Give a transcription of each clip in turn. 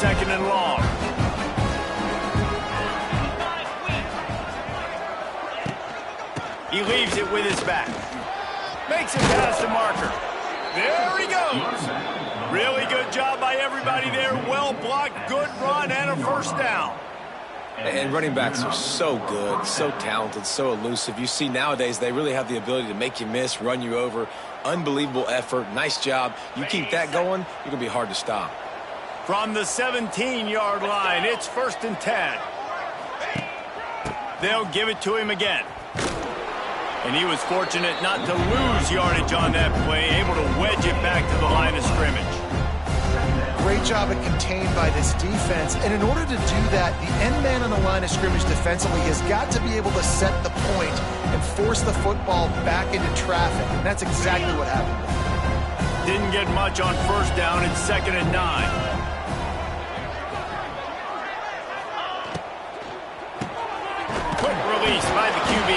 second and long. He leaves it with his back. Makes it past the marker. There he goes. Really good job by everybody there. Well blocked, good run, and a first down. And running backs are so good, so talented, so elusive. You see nowadays they really have the ability to make you miss, run you over. Unbelievable effort. Nice job. You keep that going, you're going to be hard to stop. From the 17-yard line, it's 1st and 10. They'll give it to him again. And he was fortunate not to lose yardage on that play, able to wedge it back to the line of scrimmage. Great job at contained by this defense. And in order to do that, the end man on the line of scrimmage defensively has got to be able to set the point and force the football back into traffic. And that's exactly what happened. Didn't get much on first down. It's 2nd and 9. Quick release by the QB.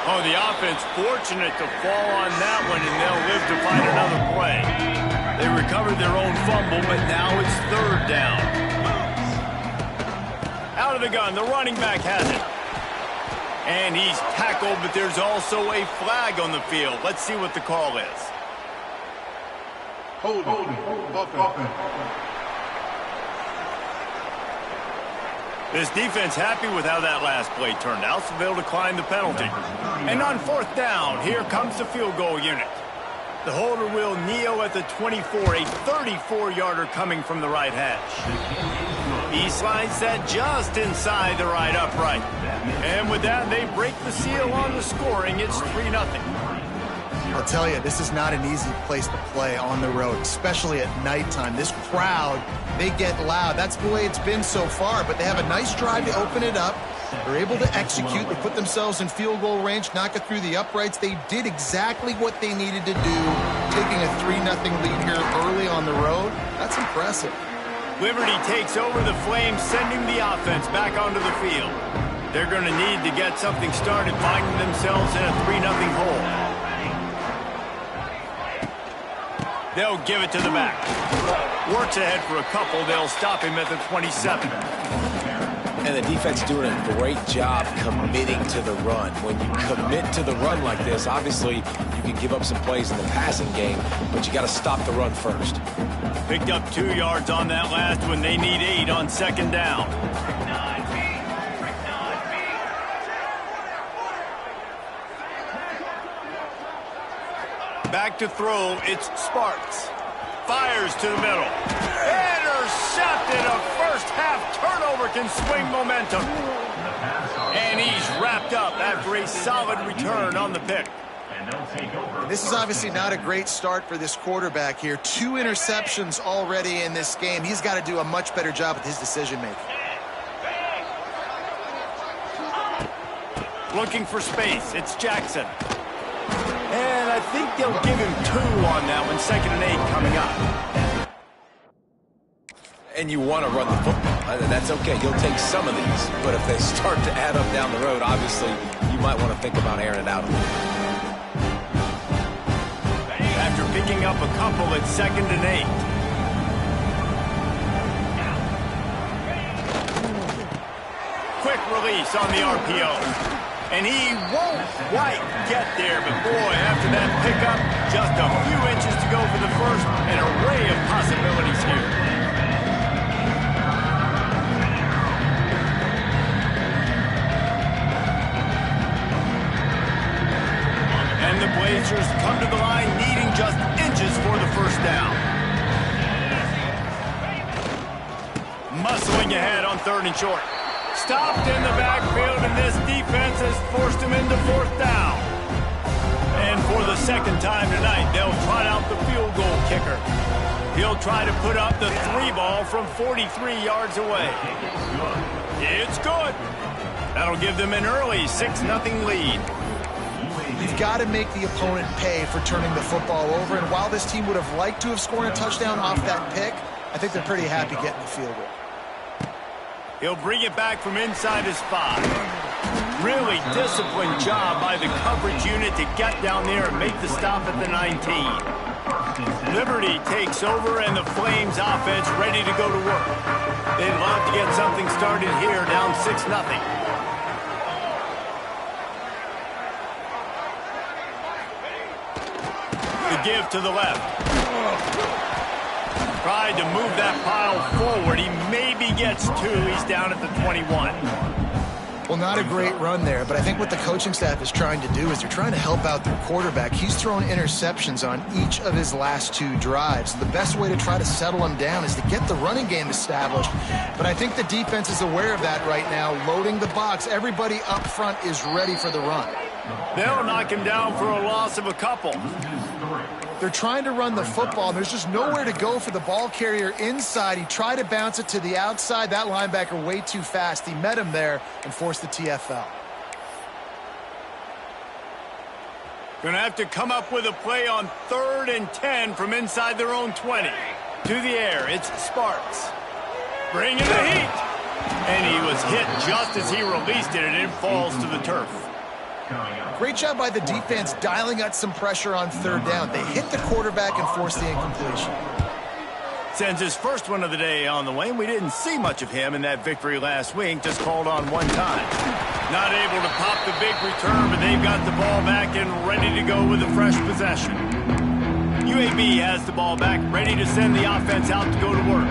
Oh, the offense fortunate to fall on that one, and they'll live to find another play. They recovered their own fumble, but now it's 3rd down. Out of the gun, the running back has it. And he's tackled, but there's also a flag on the field. Let's see what the call is. Hold it. This defense happy with how that last play turned out, so they'll decline the penalty. And on 4th down, here comes the field goal unit. The holder will kneel at the 24, a 34-yarder coming from the right hash. He slides that just inside the right upright. And with that, they break the seal on the scoring. It's 3-0. I'll tell you, this is not an easy place to play on the road, especially at nighttime. This crowd, they get loud. That's the way it's been so far, but they have a nice drive to open it up. They're able to execute. They put themselves in field goal range, knock it through the uprights. They did exactly what they needed to do, taking a 3-0 lead here early on the road. That's impressive. Liberty takes over the Flames, sending the offense back onto the field. They're going to need to get something started, finding themselves in a 3-0 hole. They'll give it to the back. Works ahead for a couple. They'll stop him at the 27. And the defense doing a great job committing to the run. When you commit to the run like this, obviously you can give up some plays in the passing game, but you got to stop the run first. Picked up 2 yards on that last one. They need 8 on 2nd down. Back to throw, it's Sparks. Fires to the middle. Intercepted. A first-half turnover can swing momentum. And he's wrapped up after a solid return on the pick. And this is obviously not a great start for this quarterback here. 2 interceptions already in this game. He's got to do a much better job with his decision-making. Looking for space. It's Jackson. And I think they'll give him 2 on that one. 2nd and 8 coming up. And you want to run the football. That's okay. You'll take some of these. But if they start to add up down the road, obviously, you might want to think about airing it out a little. After picking up a couple, it's 2nd and 8. Quick release on the RPO. And he won't quite get there, but boy, after that pickup, just a few inches to go for the first, an array of possibilities here. And the Blazers come to the line needing just inches for the first down. Muscling ahead on 3rd and short. Stopped in the backfield, and this defense has forced him into 4th down. And for the 2nd time tonight, they'll trot out the field goal kicker. He'll try to put up the 3 ball from 43 yards away. It's good. That'll give them an early 6-0 lead. You've got to make the opponent pay for turning the football over, and while this team would have liked to have scored a touchdown off that pick, I think they're pretty happy getting the field goal. He'll bring it back from inside his 5. Really disciplined job by the coverage unit to get down there and make the stop at the 19. Liberty takes over, and the Flames offense ready to go to work. started here down 6-0. The give to the left. Tried to move that pile forward. He maybe gets 2. He's down at the 21. Well, not a great run there, but I think what the coaching staff is trying to do is they're trying to help out their quarterback. He's thrown interceptions on each of his last 2 drives. The best way to try to settle him down is to get the running game established. But I think the defense is aware of that right now, loading the box. Everybody up front is ready for the run. They'll knock him down for a loss of a couple. They're trying to run the football, and there's just nowhere to go for the ball carrier inside. He tried to bounce it to the outside. That linebacker way too fast. He met him there and forced the TFL. Going to have to come up with a play on 3rd and 10 from inside their own 20. To the air, it's Sparks. Bringing the heat. And he was hit just as he released it, and it falls to the turf. Great job by the defense dialing out some pressure on 3rd down. They hit the quarterback and forced the incompletion. Sends his first one of the day on the way, and we didn't see much of him in that victory last week, just called on 1 time. Not able to pop the big return, but they've got the ball back and ready to go with a fresh possession. UAB has the ball back, ready to send the offense out to go to work.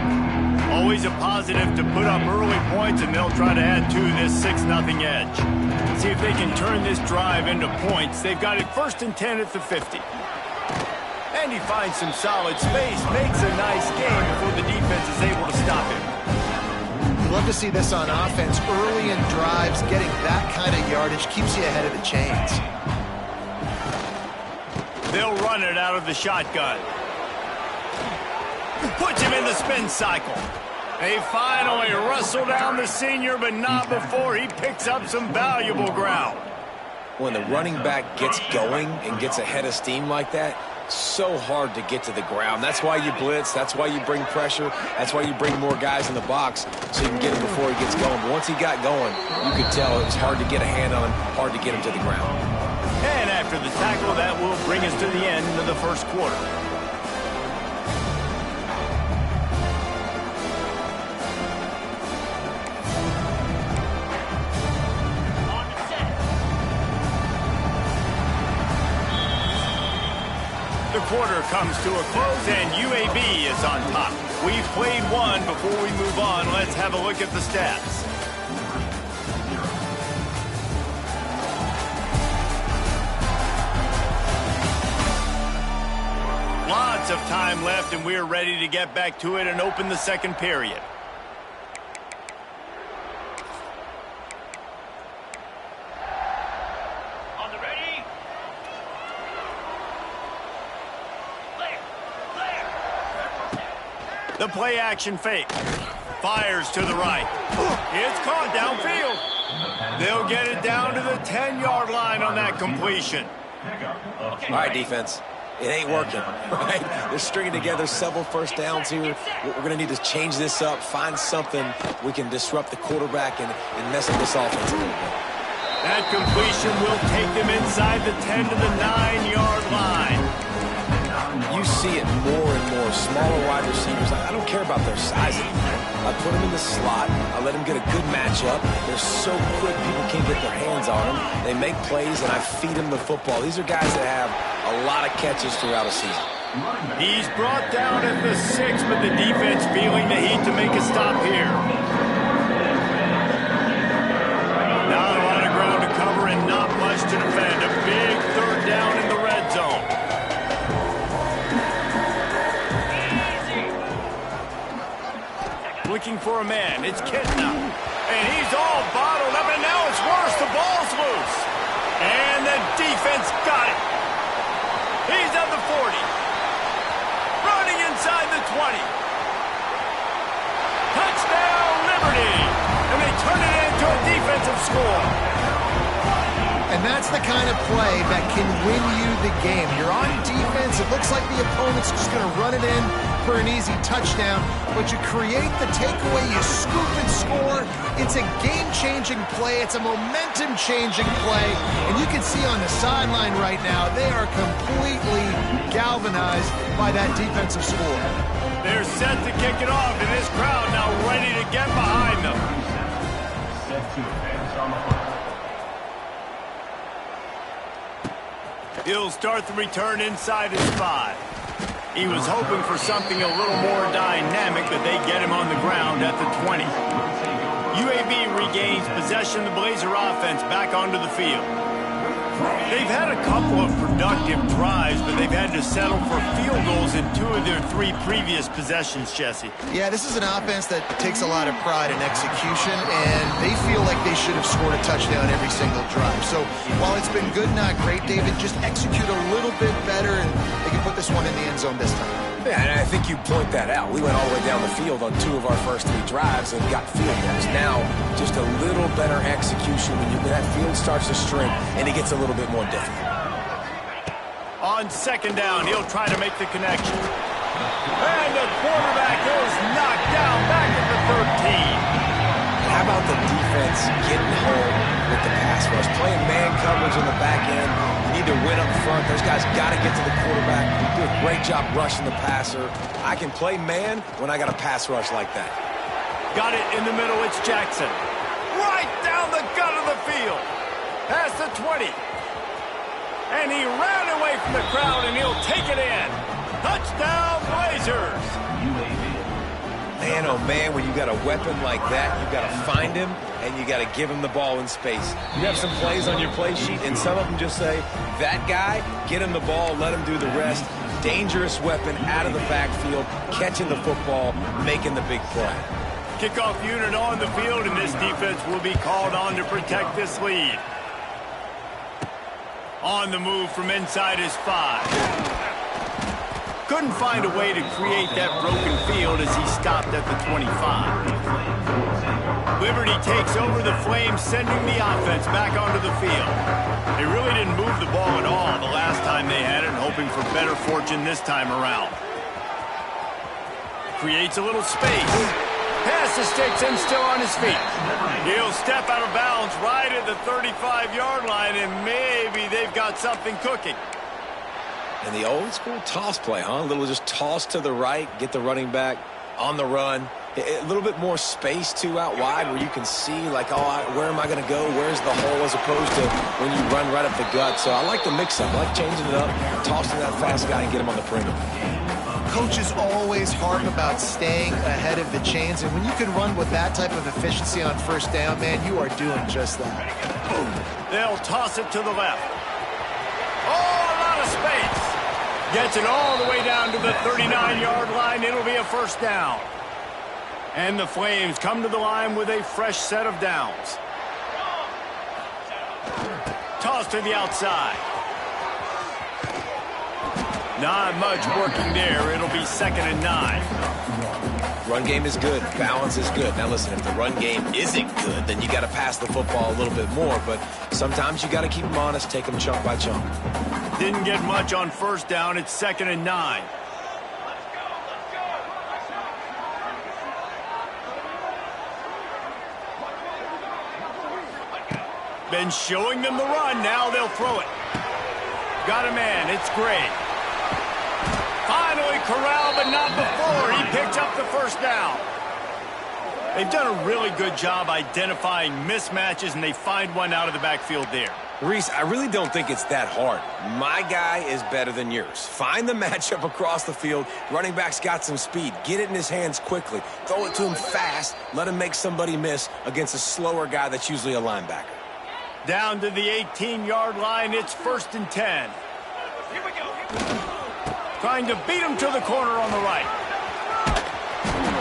Always a positive to put up early points, and they'll try to add to this 6-0 edge. See if they can turn this drive into points. They've got it 1st and 10 at the 50. And he finds some solid space, makes a nice game before the defense is able to stop him. Love to see this on offense. Early in drives, getting that kind of yardage keeps you ahead of the chains. They'll run it out of the shotgun. Puts him in the spin cycle. They finally wrestle down the senior, but not before he picks up some valuable ground. When the running back gets going and gets ahead of steam like that, so hard to get to the ground. That's why you blitz. That's why you bring pressure. That's why you bring more guys in the box so you can get him before he gets going. But once he got going, you could tell it was hard to get a hand on him, hard to get him to the ground. And after the tackle, that will bring us to the end of the first quarter. The quarter comes to a close, and UAB is on top. We've played 1 before we move on. Let's have a look at the stats. Lots of time left, and we're ready to get back to it and open the second period. The play action fake. Fires to the right. It's caught downfield. They'll get it down to the 10-yard line on that completion. All right, defense. It ain't working, right? They're stringing together several first downs here. We're going to need to change this up, find something we can disrupt the quarterback and mess up this offense a little bit. That completion will take them inside the 10 to the 9-yard line. You see it more and more. Smaller wide receivers, I don't care about their size anymore. I put them in the slot. I let them get a good matchup. They're so quick, people can't get their hands on them. They make plays, and I feed them the football. These are guys that have a lot of catches throughout a season. He's brought down at the 6, but the defense feeling the heat to make a stop here. Not a lot of ground to cover and not much to defend. A big 3rd down in the red zone. Looking for a man. It's Kitna. And he's all bottled up, and now it's worse. The ball's loose. And the defense got it. He's at the 40. Running inside the 20. Touchdown, Liberty. And they turn it into a defensive score. And that's the kind of play that can win you the game. You're on defense. It looks like the opponent's just going to run it in for an easy touchdown, but you create the takeaway, you scoop and score. It's a game-changing play. It's a momentum-changing play, and you can see on the sideline right now, they are completely galvanized by that defensive score. They're set to kick it off, and this crowd now ready to get behind them. He'll start the return inside his 5. He was hoping for something a little more dynamic, but they get him on the ground at the 20. UAB regains possession of the Blazer offense back onto the field. They've had a couple of productive drives, but they've had to settle for field goals in 2 of their 3 previous possessions, Jesse. Yeah, this is an offense that takes a lot of pride in execution, and they feel like they should have scored a touchdown every single drive. So while it's been good, not great, David, just execute a little bit better, and they can put this one in the end zone this time. Yeah, and I think you point that out. We went all the way down the field on 2 of our first 3 drives and got field goals. Now, just a little better execution when that field starts to string and it gets a little bit more difficult. On second down, he'll try to make the connection. And the quarterback is knocked down back at the 13. How about the defense getting home with the pass rush? Playing man coverage on the back end. You need to win up front. Those guys got to get to the quarterback. Do a great job rushing the passer. I can play man when I got a pass rush like that. Got it in the middle. It's Jackson. Right down the gut of the field. Past the 20. And he ran away from the crowd, and he'll take it in. Touchdown, Blazers. Man, oh man, when you got a weapon like that, you got to find him, and you got to give him the ball in space. You have some plays on your play sheet, and some of them just say, that guy, get him the ball, let him do the rest. Dangerous weapon out of the backfield, catching the football, making the big play. Kickoff unit on the field, and this defense will be called on to protect this lead. On the move from inside his 5. Couldn't find a way to create that broken field as he stopped at the 25. Liberty takes over the Flames, sending the offense back onto the field. They really didn't move the ball at all the last time they had it, hoping for better fortune this time around. Creates a little space. Pass to Sticks and still on his feet. He'll step out of bounds right at the 35-yard line, and maybe they've got something cooking. And the old school toss play, huh? A little just toss to the right, get the running back on the run. A little bit more space, too, out wide where you can see, like, oh, where am I going to go? Where's the hole, as opposed to when you run right up the gut. So I like the mix-up. I like changing it up, tossing that fast guy and get him on the perimeter. Coaches always harp about staying ahead of the chains, and when you can run with that type of efficiency on first down, man, you are doing just that. They'll toss it to the left. Oh, a lot of space. Gets it all the way down to the 39-yard line. It'll be a first down. And the Flames come to the line with a fresh set of downs. Toss to the outside. Not much working there. It'll be 2nd and 9. Run game is good. Balance is good. Now listen, if the run game isn't good, then you got to pass the football a little bit more. But sometimes you got to keep them honest, take them chunk by chunk. Didn't get much on first down. It's 2nd and 9. Been showing them the run. Now they'll throw it. Got a man. It's Gray. Finally corralled, but not before. He picked up the first down. They've done a really good job identifying mismatches, and they find one out of the backfield there. Reese, I really don't think it's that hard. My guy is better than yours. Find the matchup across the field. Running back's got some speed. Get it in his hands quickly. Throw it to him fast. Let him make somebody miss against a slower guy that's usually a linebacker. Down to the 18-yard line. It's 1st and 10. Here we go. Trying to beat him to the corner on the right.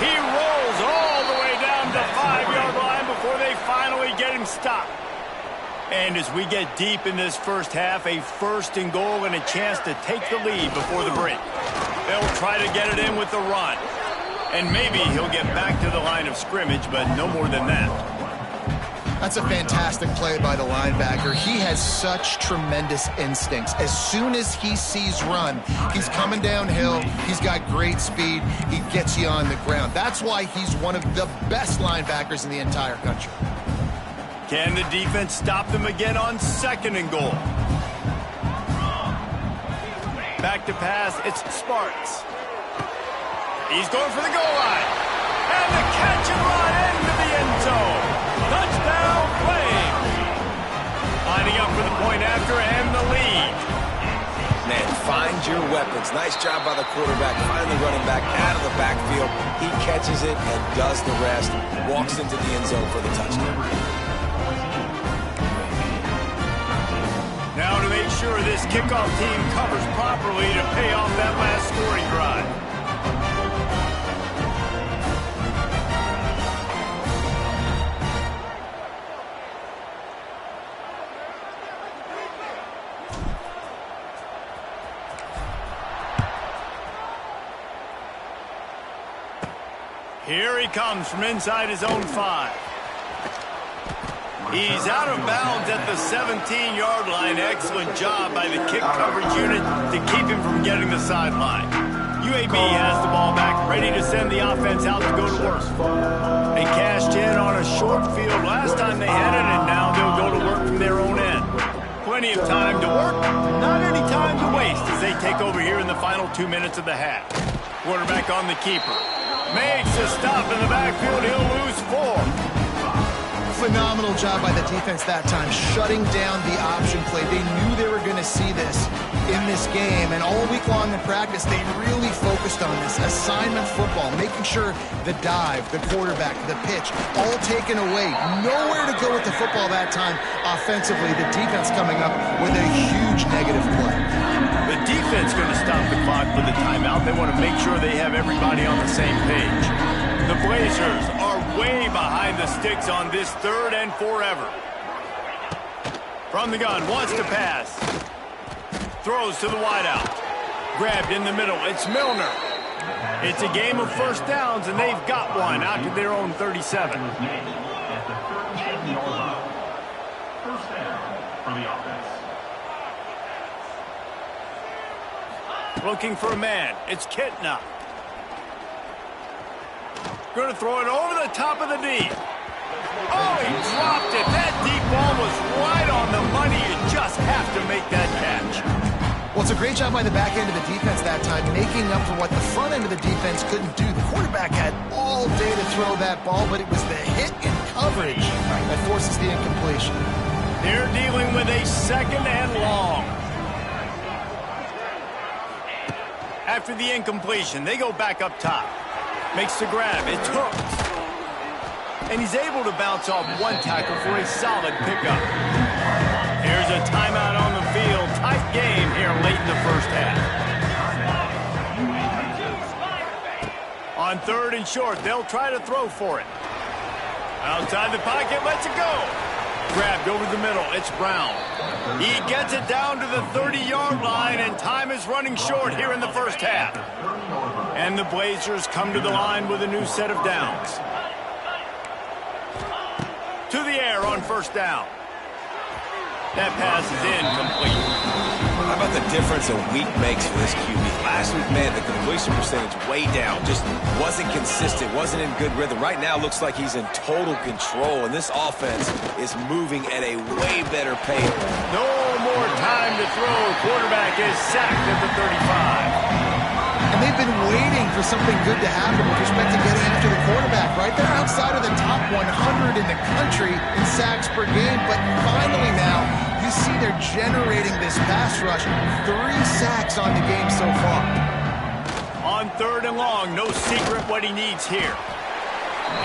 He rolls all the way down to the 5-yard line before they finally get him stopped. And as we get deep in this first half, a 1st and goal and a chance to take the lead before the break. They'll try to get it in with the run. And maybe he'll get back to the line of scrimmage, but no more than that. That's a fantastic play by the linebacker. He has such tremendous instincts. As soon as he sees run, he's coming downhill. He's got great speed. He gets you on the ground. That's why he's one of the best linebackers in the entire country. Can the defense stop them again on 2nd and goal? Back to pass, it's Sparks. He's going for the goal line. And the catch and run into the end zone. Touchdown, Find your weapons. Nice job by the quarterback, finding the running back out of the backfield. He catches it and does the rest. Walks into the end zone for the touchdown. Now to make sure this kickoff team covers properly to pay off that last scoring drive. Here he comes from inside his own 5. He's out of bounds at the 17-yard line. Excellent job by the kick coverage unit to keep him from getting the sideline. UAB has the ball back, ready to send the offense out to go to work. They cashed in on a short field last time they had it, and now they'll go to work from their own end. Plenty of time to work, not any time to waste as they take over here in the final 2 minutes of the half. Quarterback on the keeper. Makes a stop in the backfield. He'll lose 4. Phenomenal job by the defense that time, shutting down the option play. They knew they were going to see this in this game, and all week long in practice, they really focused on this assignment football, making sure the dive, the quarterback, the pitch, all taken away. Nowhere to go with the football that time offensively. The defense coming up with a huge negative play. The defense going to stop the clock for the timeout. They want to make sure they have everybody on the same page. The Blazers are way behind the sticks on this 3rd and forever. From the gun, wants to pass. Throws to the wideout. Grabbed in the middle. It's Milner. It's a game of first downs, and they've got one out to their own 37. At the 13-yard line. First down for the offense. Looking for a man. It's Kitna. Going to throw it over the top of the D. Oh, he dropped it. That deep ball was right on the money. You just have to make that catch. Well, it's a great job by the back end of the defense that time, making up for what the front end of the defense couldn't do. The quarterback had all day to throw that ball, but it was the hit and coverage that forces the incompletion. They're dealing with a 2nd and long. After the incompletion, they go back up top. Makes the grab. It's hooked. And he's able to bounce off one tackle for a solid pickup. Here's a timeout on the field. Tight game here late in the first half. On 3rd and short, they'll try to throw for it. Outside the pocket, lets it go. Grabbed over the middle. It's Brown. He gets it down to the 30-yard line, and time is running short here in the first half. And the Blazers come to the line with a new set of downs. To the air on first down. That pass is incomplete. How about the difference a week makes for this QB? Last week, man, the completion percentage way down. Just wasn't consistent, wasn't in good rhythm. Right now, looks like he's in total control, and this offense is moving at a way better pace. No more time to throw. Quarterback is sacked at the 35. And they've been waiting for something good to happen with respect to getting after the quarterback, right? They're outside of the top 100 in the country in sacks per game, but finally now, you see they're generating this pass rush. 3 sacks on the game so far. On 3rd and long, no secret what he needs here.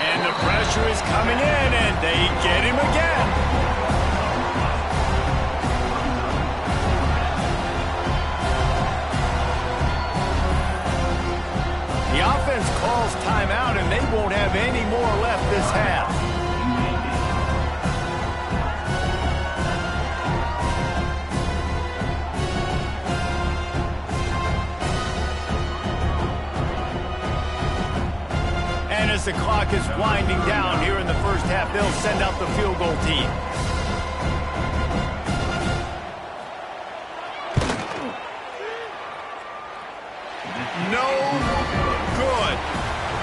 And the pressure is coming in, and they get him again. The offense calls timeout, and they won't have any more left this half. And as the clock is winding down here in the first half, they'll send out the field goal team. No good.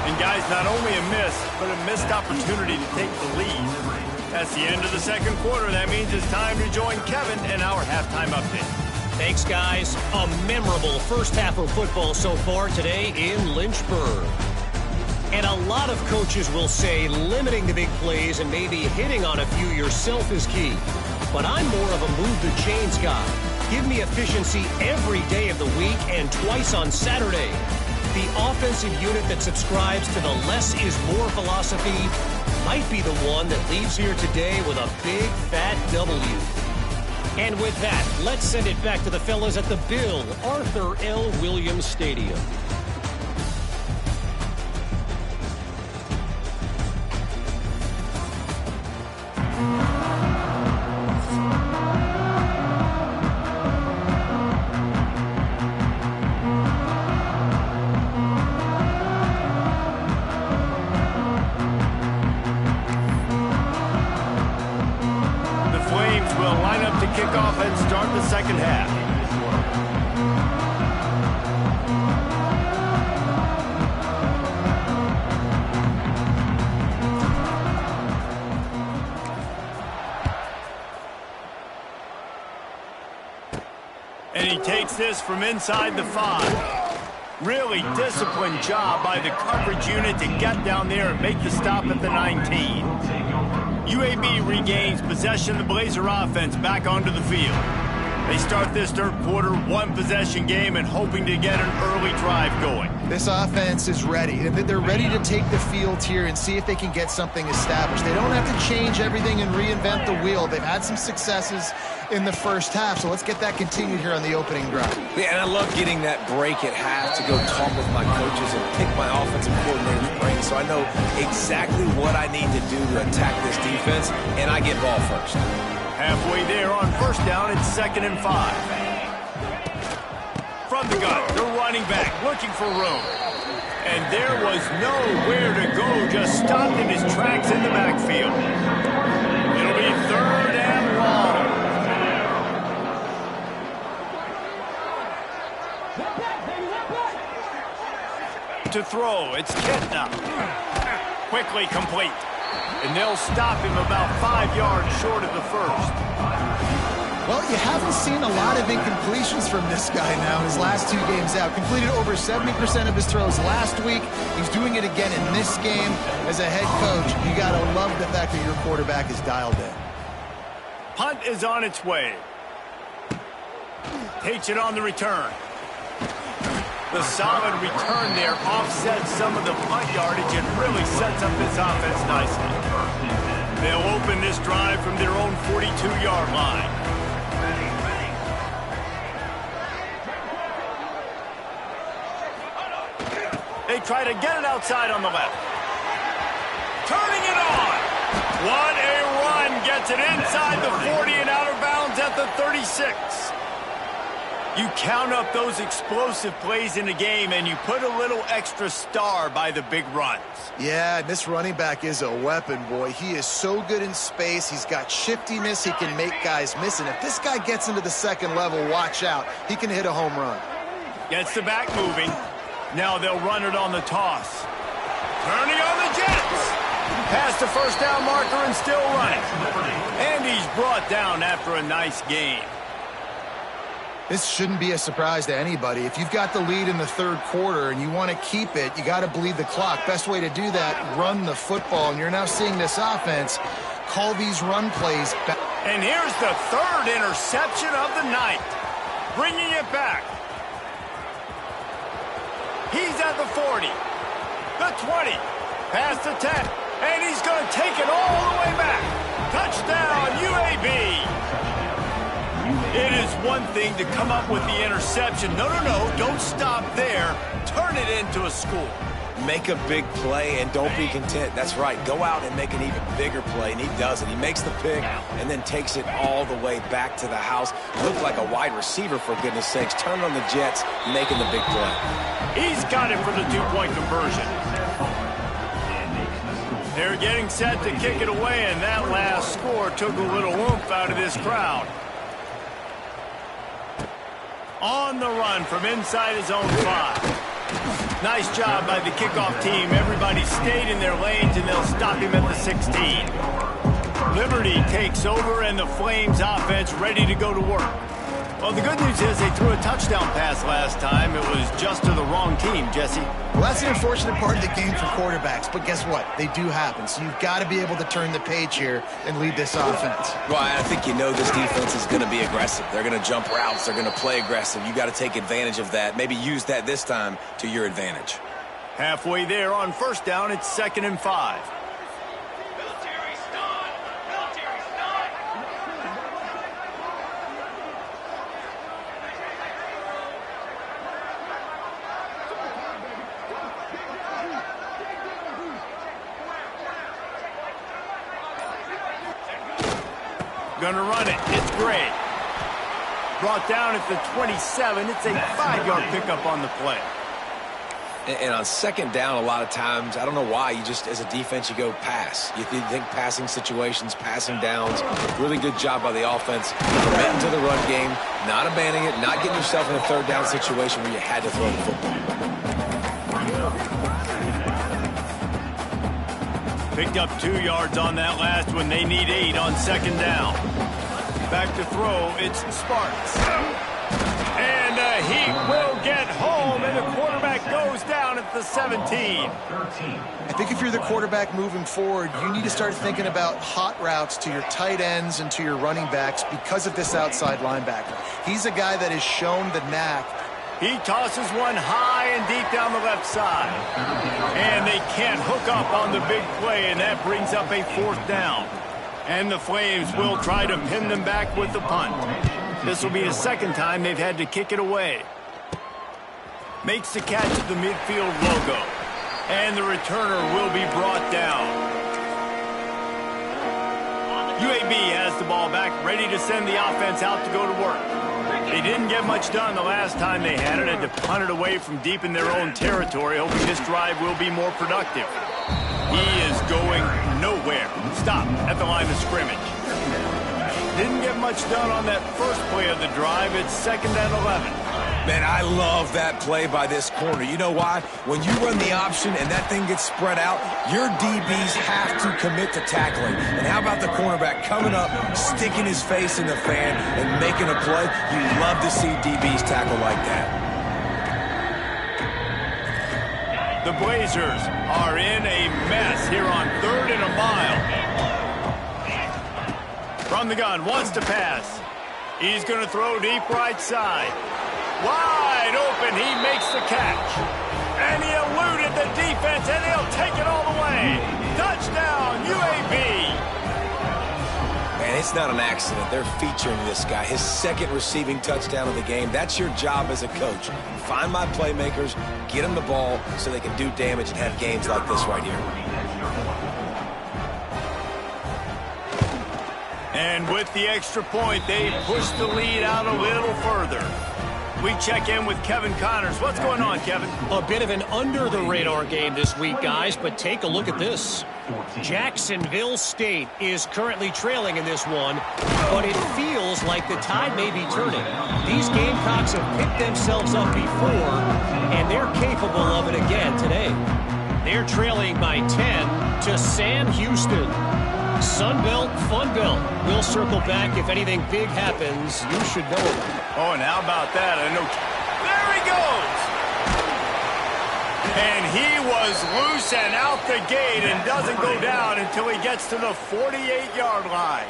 And guys, not only a miss, but a missed opportunity to take the lead. That's the end of the second quarter. That means it's time to join Kevin and our halftime update. Thanks, guys. A memorable first half of football so far today in Lynchburg. And a lot of coaches will say limiting the big plays and maybe hitting on a few yourself is key. But I'm more of a move the chains guy. Give me efficiency every day of the week and twice on Saturday. The offensive unit that subscribes to the less is more philosophy might be the one that leaves here today with a big, fat W. And with that, let's send it back to the fellas at the Bill Arthur L. Williams Stadium. Kickoff and start the second half. And he takes this from inside the 5. Really disciplined job by the coverage unit to get down there and make the stop at the 19. UAB regains possession of the Blazer offense back onto the field. They start this third quarter one-possession game and hoping to get an early drive going. This offense is ready. They're ready to take the field here and see if they can get something established. They don't have to change everything and reinvent the wheel. They've had some successes in the first half, so let's get that continued here on the opening drive. Yeah, and I love getting that break at half to go talk with my coaches and pick my offensive coordinator's brain so I know exactly what I need to do to attack this defense, and I get ball first. Halfway there on first down, it's 2nd and 5. From the gun, the running back looking for room. And there was nowhere to go, just stopped in his tracks in the backfield. It'll be 3rd and long. To throw, it's Kitna. Quickly complete. And they'll stop him about 5 yards short of the first. Well, you haven't seen a lot of incompletions from this guy now in his last 2 games out. Completed over 70% of his throws last week. He's doing it again in this game. As a head coach, you got to love the fact that your quarterback is dialed in. Punt is on its way. Takes it on the return. The solid return there offsets some of the punt yardage and really sets up this offense nicely. They'll open this drive from their own 42-yard line. They try to get it outside on the left. Turning it on. What a run. Gets it inside the 40 and out of bounds at the 36. You count up those explosive plays in the game, and you put a little extra star by the big runs. Yeah, this running back is a weapon, boy. He is so good in space. He's got shiftiness. He can make guys miss. And if this guy gets into the second level, watch out. He can hit a home run. Gets the back moving. Now they'll run it on the toss. Turning on the Jets. Past the first down marker and still running. And he's brought down after a nice game. This shouldn't be a surprise to anybody. If you've got the lead in the third quarter and you want to keep it, you got to bleed the clock. Best way to do that, run the football. And you're now seeing this offense call these run plays back. And here's the 3rd interception of the night. Bringing it back. He's at the 40, the 20, past the 10, and he's going to take it all the way back. Touchdown, UAB. It is one thing to come up with the interception. No, don't stop there. Turn it into a score. Make a big play and don't be content. That's right. Go out and make an even bigger play, and he does it. He makes the pick and then takes it all the way back to the house. Looked like a wide receiver, for goodness sakes. Turned on the Jets, making the big play. He's got it for the 2-point conversion. They're getting set to kick it away, and that last score took a little oomph out of this crowd. On the run from inside his own 5. Nice job by the kickoff team. Everybody stayed in their lanes, and they'll stop him at the 16. Liberty takes over, and the Flames offense ready to go to work. Well, the good news is they threw a touchdown pass last time. It was just to the wrong team, Jesse. Well, that's the unfortunate part of the game for quarterbacks, but guess what? They do happen, so you've got to be able to turn the page here and lead this offense. Well, I think you know this defense is going to be aggressive. They're going to jump routes. They're going to play aggressive. You got to take advantage of that. Maybe use that this time to your advantage. Halfway there on first down, it's 2nd and 5. Gonna run it. It's great. Brought down at the 27. It's a 5-yard pickup on the play. And on 2nd down, a lot of times, I don't know why, you just, as a defense, you go pass. You think passing situations, passing downs. Really good job by the offense. Committing to the run game, not abandoning it, not getting yourself in a 3rd down situation where you had to throw the football. Picked up 2 yards on that last one. They need 8 on 2nd down. Back to throw. It's Sparks. And he will get home, and the quarterback goes down at the 17. I think if you're the quarterback moving forward, you need to start thinking about hot routes to your tight ends and to your running backs because of this outside linebacker. He's a guy that has shown the knack. He tosses one high and deep down the left side. And they can't hook up on the big play, and that brings up a 4th down. And the Flames will try to pin them back with the punt. This will be the 2nd time they've had to kick it away. Makes the catch at the midfield logo. And the returner will be brought down. UAB has the ball back, ready to send the offense out to go to work. They didn't get much done the last time they had it. Had to punt it away from deep in their own territory, hoping this drive will be more productive. He is going nowhere. Stop at the line of scrimmage. Didn't get much done on that first play of the drive. It's 2nd and 11. Man, I love that play by this corner. You know why? When you run the option and that thing gets spread out, your DBs have to commit to tackling. And how about the cornerback coming up, sticking his face in the fan, and making a play? You love to see DBs tackle like that. The Blazers are in a mess here on 3rd and a mile. From the gun, wants to pass. He's going to throw deep right side. Wide open, he makes the catch. And he eluded the defense, and he'll take it all the way. Touchdown, UAB. Man, it's not an accident. They're featuring this guy. His 2nd receiving touchdown of the game. That's your job as a coach. Find my playmakers, get them the ball so they can do damage and have games like this right here. And with the extra point, they push the lead out a little further. We check in with Kevin Connors. What's going on, Kevin? A bit of an under-the-radar game this week, guys, but take a look at this. Jacksonville State is currently trailing in this one, but it feels like the tide may be turning. These Gamecocks have picked themselves up before, and they're capable of it again today. They're trailing by 10 to Sam Houston. Sunbelt, Funbelt. We'll circle back if anything big happens. You should know about it. Oh, and how about that? I know. There he goes! And he was loose and out the gate and doesn't go down until he gets to the 48-yard line.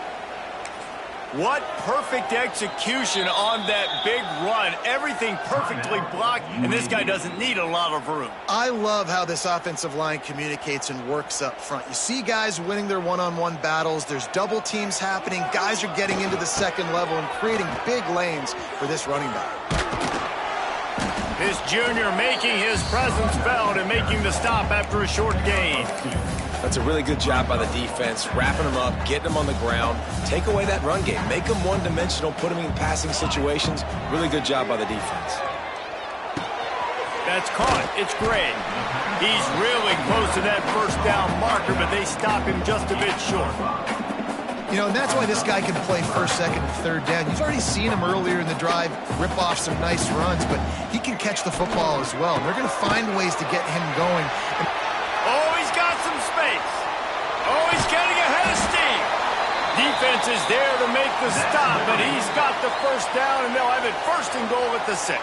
What perfect execution on that big run. Everything perfectly blocked, and this guy doesn't need a lot of room. I love how this offensive line communicates and works up front. You see guys winning their one-on-one battles. There's double teams happening. Guys are getting into the 2nd level and creating big lanes for this running back. This junior making his presence felt and making the stop after a short gain. That's a really good job by the defense, wrapping them up, getting them on the ground. Take away that run game. Make them one-dimensional, put them in passing situations. Really good job by the defense. That's caught. It's Gray. He's really close to that 1st down marker, but they stop him just a bit short. You know, and that's why this guy can play 1st, 2nd, and 3rd down. You've already seen him earlier in the drive rip off some nice runs, but he can catch the football as well. And they're going to find ways to get him going. Oh, he's got some space. Oh, he's getting ahead of steam. Defense defense is there to make the stop, but he's got the first down, and they'll have it 1st and goal at the 6.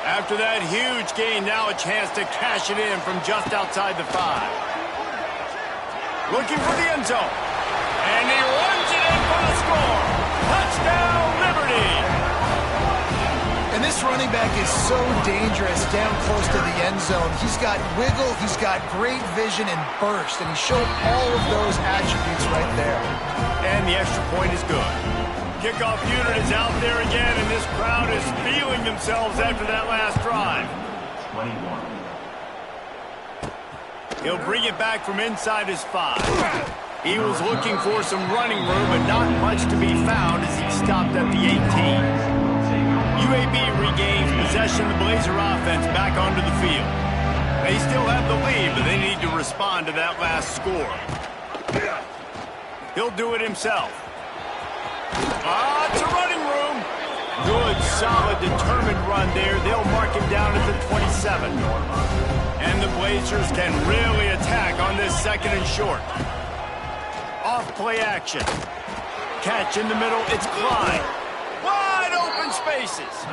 After that huge gain, now a chance to cash it in from just outside the 5. Looking for the end zone. And he runs it in for the score. Touchdown, Liberty. And this running back is so dangerous down close to the end zone. He's got wiggle, he's got great vision and burst, and he showed all of those attributes right there. And the extra point is good. Kickoff unit is out there again, and this crowd is feeling themselves after that last drive. 21. He'll bring it back from inside his 5. He was looking for some running room, but not much to be found as he stopped at the 18. UAB regains possession of the Blazer offense back onto the field. They still have the lead, but they need to respond to that last score. He'll do it himself. It's a running room. Good, solid, determined run there. They'll mark him down at the 27. And the Blazers can really attack on this 2nd and short. Off play action. Catch in the middle. It's Clyde. Wide open spaces.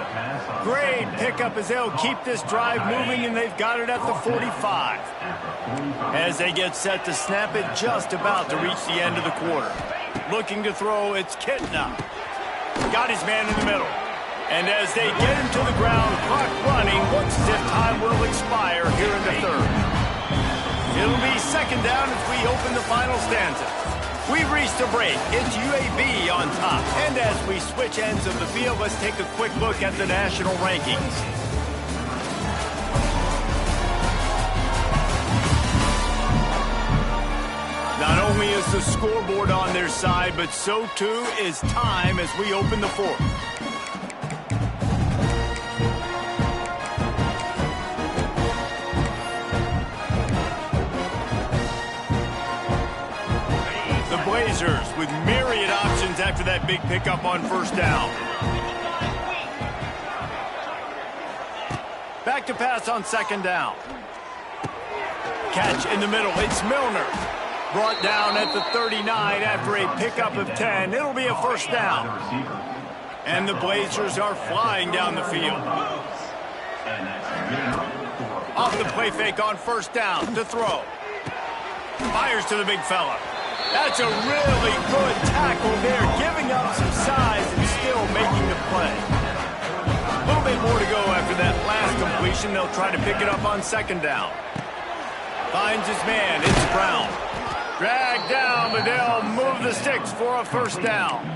Great pickup as they'll keep this drive moving, and they've got it at the 45. As they get set to snap it, just about to reach the end of the quarter. Looking to throw, it's Kitna. Got his man in the middle. And as they get him to the ground, clock running, looks as if time will expire here in the 3rd. It'll be 2nd down as we open the final stanza. We've reached a break. It's UAB on top. And as we switch ends of the field, let's take a quick look at the national rankings. Not only is the scoreboard on their side, but so too is time as we open the 4th. Blazers with myriad options after that big pickup on 1st down. Back to pass on 2nd down. Catch in the middle. It's Milner. Brought down at the 39 after a pickup of 10. It'll be a 1st down. And the Blazers are flying down the field. Off the play fake on 1st down to throw. Fires to the big fella. That's a really good tackle there, giving up some size and still making the play. A little bit more to go after that last completion. They'll try to pick it up on 2nd down. Finds his man. It's Brown. Dragged down, but they'll move the sticks for a 1st down.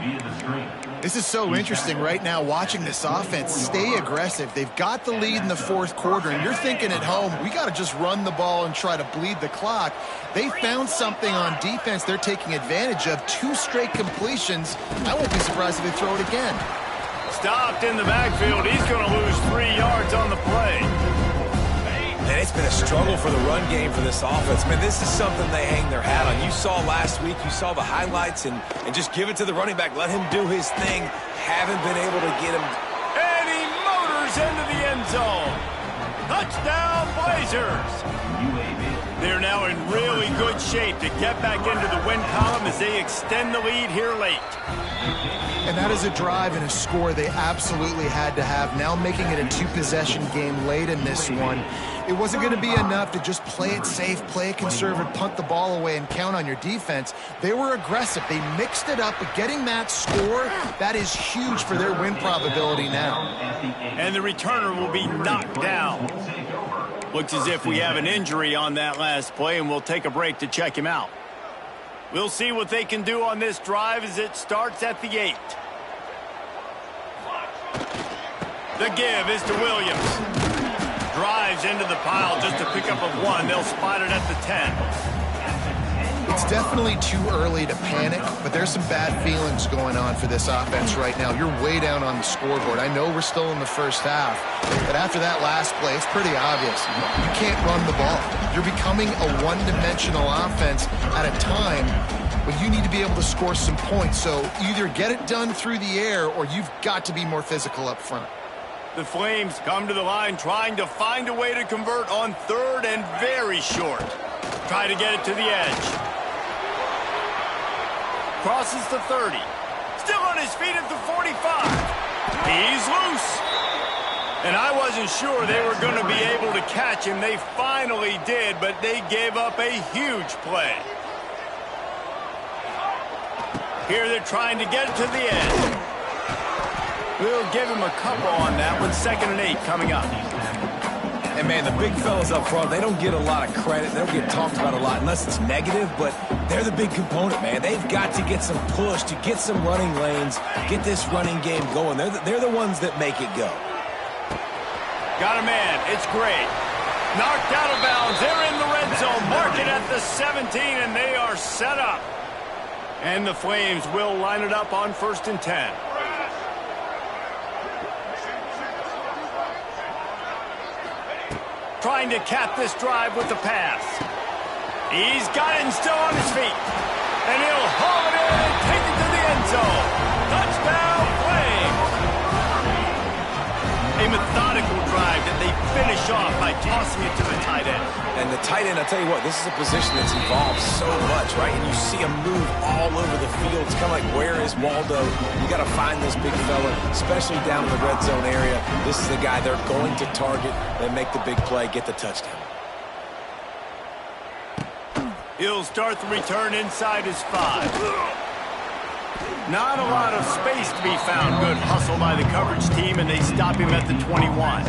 This is so interesting right now watching this offense stay aggressive. They've got the lead in the 4th quarter, and you're thinking at home, we got to just run the ball and try to bleed the clock. They found something on defense they're taking advantage of. 2 straight completions. I won't be surprised if they throw it again. Stopped in the backfield. He's going to lose 3 yards on the play. And it's been a struggle for the run game for this offense. Man, this is something they hang their hat on. You saw last week, you saw the highlights, and just give it to the running back. Let him do his thing. Haven't been able to get him. And he motors into the end zone. Touchdown, Blazers. They're now in really good shape to get back into the win column as they extend the lead here late. And that is a drive and a score they absolutely had to have. Now making it a 2-possession game late in this one. It wasn't going to be enough to just play it safe, play it conservative, punt the ball away, and count on your defense. They were aggressive. They mixed it up, but getting that score, that is huge for their win probability now. And the returner will be knocked down. Looks as if we have an injury on that last play, and we'll take a break to check him out. We'll see what they can do on this drive as it starts at the 8. The give is to Williams. Drives into the pile just a pickup of 1. They'll spot it at the 10. It's definitely too early to panic, but there's some bad feelings going on for this offense right now. You're way down on the scoreboard. I know we're still in the 1st half, but after that last play, it's pretty obvious. You can't run the ball. You're becoming a one-dimensional offense at a time when you need to be able to score some points. So either get it done through the air or you've got to be more physical up front. The Flames come to the line trying to find a way to convert on 3rd and very short. Try to get it to the edge. crosses the 30. Still on his feet at the 45. He's loose. And I wasn't sure they were going to be able to catch him. They finally did, but they gave up a huge play. Here they're trying to get it to the end. We'll give him a couple on that one. 2nd and 8 coming up. And, man, the big fellas up front, they don't get a lot of credit. They don't get talked about a lot unless it's negative, but they're the big component, man. They've got to get some push, to get some running lanes, get this running game going. They're the ones that make it go. Got a man. It's great. Knocked out of bounds. They're in the red zone. Mark it at the 17, and they are set up. And the Flames will line it up on 1st and 10. Trying to cap this drive with the pass. He's got it and still on his feet. And he'll haul it in and take it to the end zone. Touchdown, Flames. A methodical drive that they finish off by tossing it to the tight end. And the tight end, I'll tell you what, this is a position that's evolved so much, right? And you see him move all over the field. It's kind of like, where is Waldo? You got to find this big fella, especially down in the red zone area. This is the guy they're going to target and make the big play, get the touchdown. He'll start the return inside his 5. Not a lot of space to be found. Good hustle by the coverage team, and they stop him at the 21.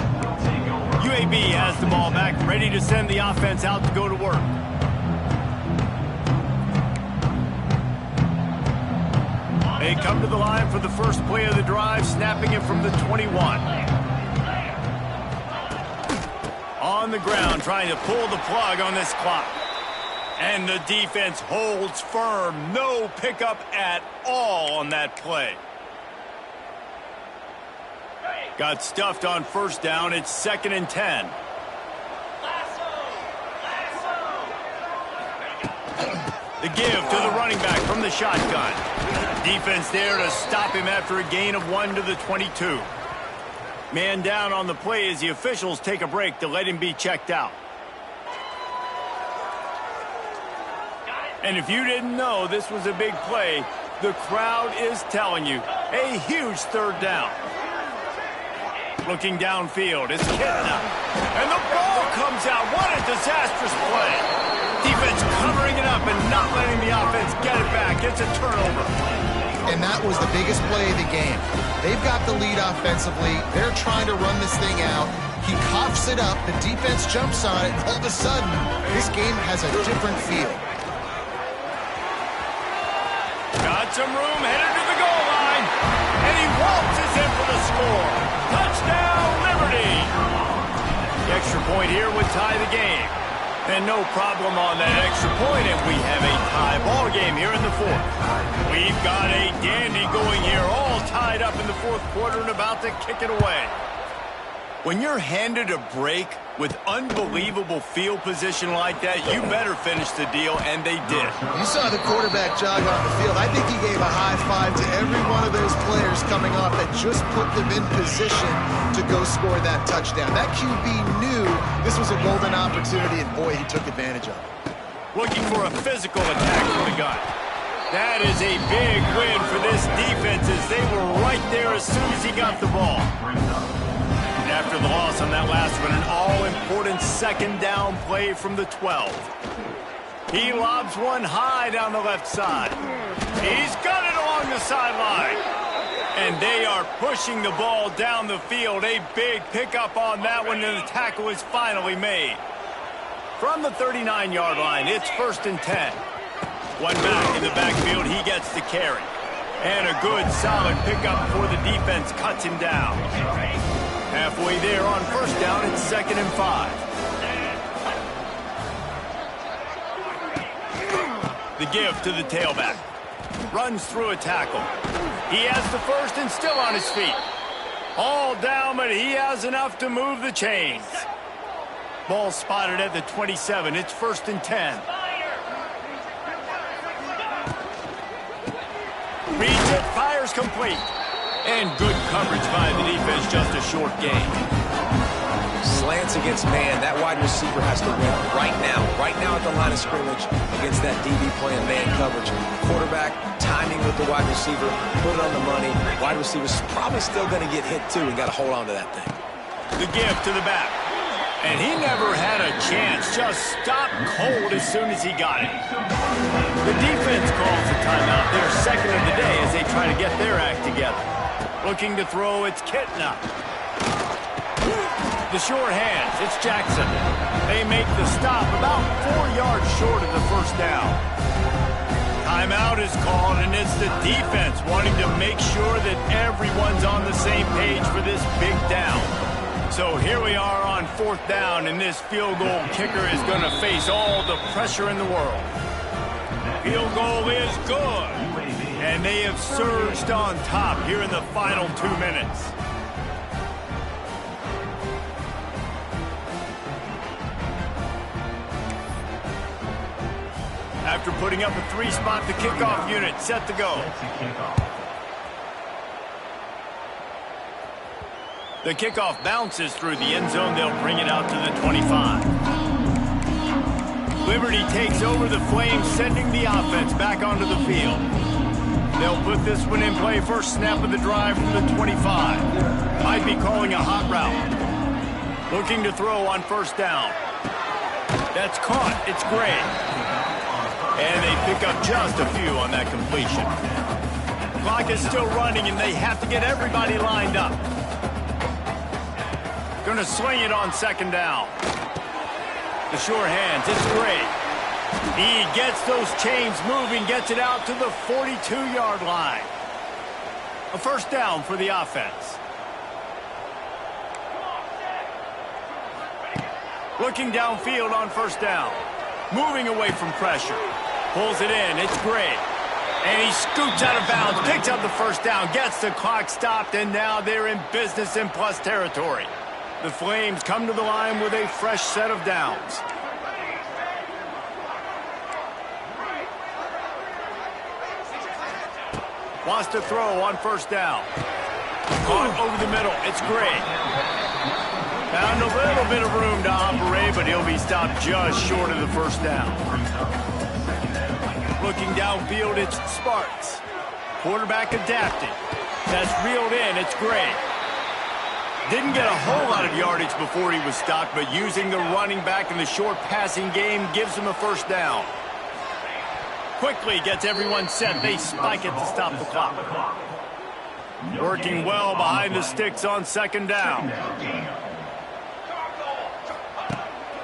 UAB has the ball back, ready to send the offense out to go to work. They come to the line for the first play of the drive, snapping it from the 21. On the ground, trying to pull the plug on this clock. And the defense holds firm. No pickup at all on that play. Got stuffed on 1st down. It's 2nd and 10. The give to the running back from the shotgun. Defense there to stop him after a gain of 1 to the 22. Man down on the play as the officials take a break to let him be checked out. And if you didn't know this was a big play, the crowd is telling you. A huge 3rd down. Looking downfield, it's Kitna. And the ball comes out. What a disastrous play. Defense covering it up and not letting the offense get it back. It's a turnover. And that was the biggest play of the game. They've got the lead offensively. They're trying to run this thing out. He coughs it up. The defense jumps on it. All of a sudden, this game has a different feel. Got some room, headed to the goal line. And he waltzes in for the score. Touchdown, Liberty. The extra point here would tie the game. And no problem on that extra point, and we have a tie ball game here in the 4th. We've got a dandy going here, all tied up in the 4th quarter and about to kick it away. When you're handed a break with unbelievable field position like that, you better finish the deal, and they did. You saw the quarterback jog on the field. I think he gave a high five to every one of those players coming off that just put them in position to go score that touchdown. That QB knew this was a golden opportunity, and boy, he took advantage of it. Looking for a physical attack from the gun. That is a big win for this defense as they were right there as soon as he got the ball. After the loss on that last one, an all-important 2nd down play from the 12. He lobs one high down the left side. He's got it along the sideline. And they are pushing the ball down the field. A big pickup on that one, and the tackle is finally made. From the 39-yard line, it's 1st and 10. One back in the backfield, he gets the carry. And a good, solid pickup before the defense cuts him down. Halfway there on 1st down, it's 2nd and 5. The give to the tailback. Runs through a tackle. He has the 1st and still on his feet. All down, but he has enough to move the chains. Ball spotted at the 27. It's 1st and 10. Reads it, fires complete. And good coverage by the defense, just a short gain. Slants against man. That wide receiver has to win right now at the line of scrimmage against that DB playing man coverage. Quarterback, timing with the wide receiver, put it on the money. Wide receiver's probably still going to get hit too and got to hold on to that thing. The give to the back. And he never had a chance. Just stopped cold as soon as he got it. The defense calls a timeout. Their second of the day as they try to get their act together. Looking to throw, it's Kitna. The short hands, it's Jackson. They make the stop about 4 yards short of the first down. Timeout is called, and it's the defense wanting to make sure that everyone's on the same page for this big down. So here we are on 4th down, and this field goal kicker is going to face all the pressure in the world. Field goal is good, and they have surged on top here in the final 2 minutes. After putting up a 3-spot, the kickoff unit set to go. The kickoff bounces through the end zone. They'll bring it out to the 25. Liberty takes over the Flames, sending the offense back onto the field. They'll put this one in play. First snap of the drive from the 25. Might be calling a hot route. Looking to throw on first down. That's caught. It's Gray. And they pick up just a few on that completion. Clock is still running, and they have to get everybody lined up. Going to swing it on second down. The short hands, it's Gray. He gets those chains moving, gets it out to the 42-yard line. A first down for the offense. Looking downfield on first down. Moving away from pressure. Pulls it in. It's Gray. And he scoots out of bounds. Picks up the first down. Gets the clock stopped. And now they're in business in plus territory. The Flames come to the line with a fresh set of downs. Wants to throw on first down. Caught over the middle. It's Gray. Found a little bit of room to operate, but he'll be stopped just short of the first down. Looking downfield, it's Sparks. Quarterback adapting. That's reeled in. It's Gray. Didn't get a whole lot of yardage before he was stopped, but using the running back in the short passing game gives him a first down. Quickly gets everyone set. They spike it to stop the clock. Working well behind the sticks on second down.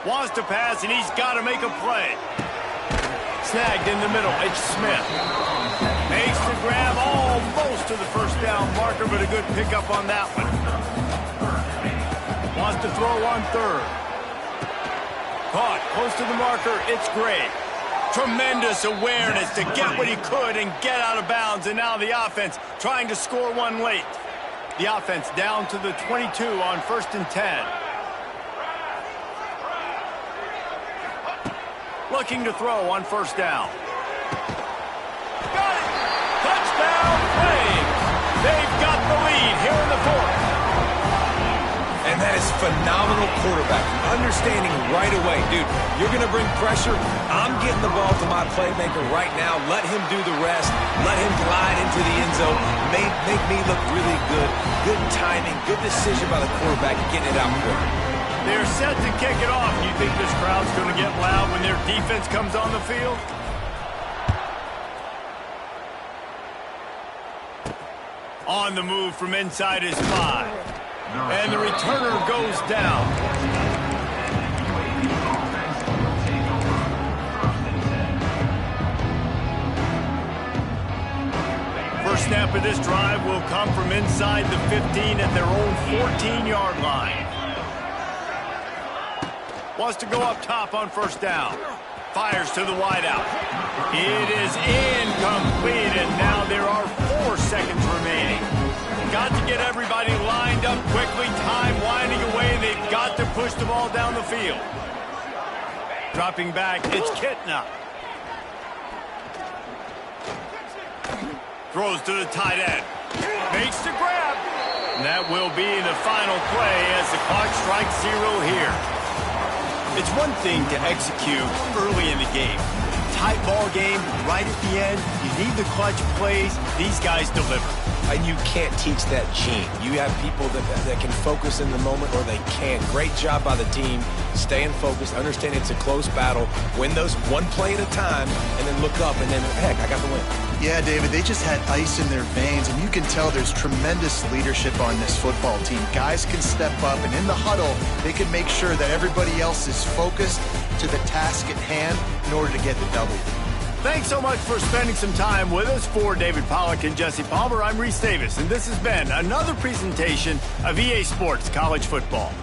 Wants to pass, and he's got to make a play. Snagged in the middle. It's Smith. Makes the grab almost to the first down marker, but a good pickup on that one. Wants to throw on third. Caught close to the marker. It's Gray. Tremendous awareness to get what he could and get out of bounds. And now the offense trying to score one late. The offense down to the 22 on 1st and 10. Looking to throw on first down. Got it! Touchdown, Flames! They've got the lead here in the 4th. And that is phenomenal quarterback. Understanding right away, dude, you're going to bring pressure. I'm getting the ball to my playmaker right now. Let him do the rest. Let him glide into the end zone. Make me look really good. Good timing, good decision by the quarterback, getting it out quick. They're set to kick it off. You think this crowd's going to get loud when their defense comes on the field? On the move from inside his 5. And the returner goes down. First snap of this drive will come from inside the 15 at their own 14-yard line. Wants to go up top on first down. Fires to the wideout. It is incomplete, and now there are 4 seconds remaining. Got to get everybody lined up quickly. Time winding away. They've got to push the ball down the field. Dropping back, it's Kitna. Throws to the tight end. Makes the grab. And that will be the final play as the clock strikes 0 here. It's one thing to execute early in the game. Tight ball game, right at the end, you need the clutch plays. These guys deliver. And you can't teach that gene. You have people that can focus in the moment, or they can. Great job by the team, staying focused, understanding it's a close battle, win those one play at a time, and then look up, and then, heck, I got the win. Yeah, David, they just had ice in their veins, and you can tell there's tremendous leadership on this football team. Guys can step up, and in the huddle, they can make sure that everybody else is focused to the task at hand in order to get the W. Thanks so much for spending some time with us. For David Pollack and Jesse Palmer, I'm Reese Davis, and this has been another presentation of EA Sports College Football.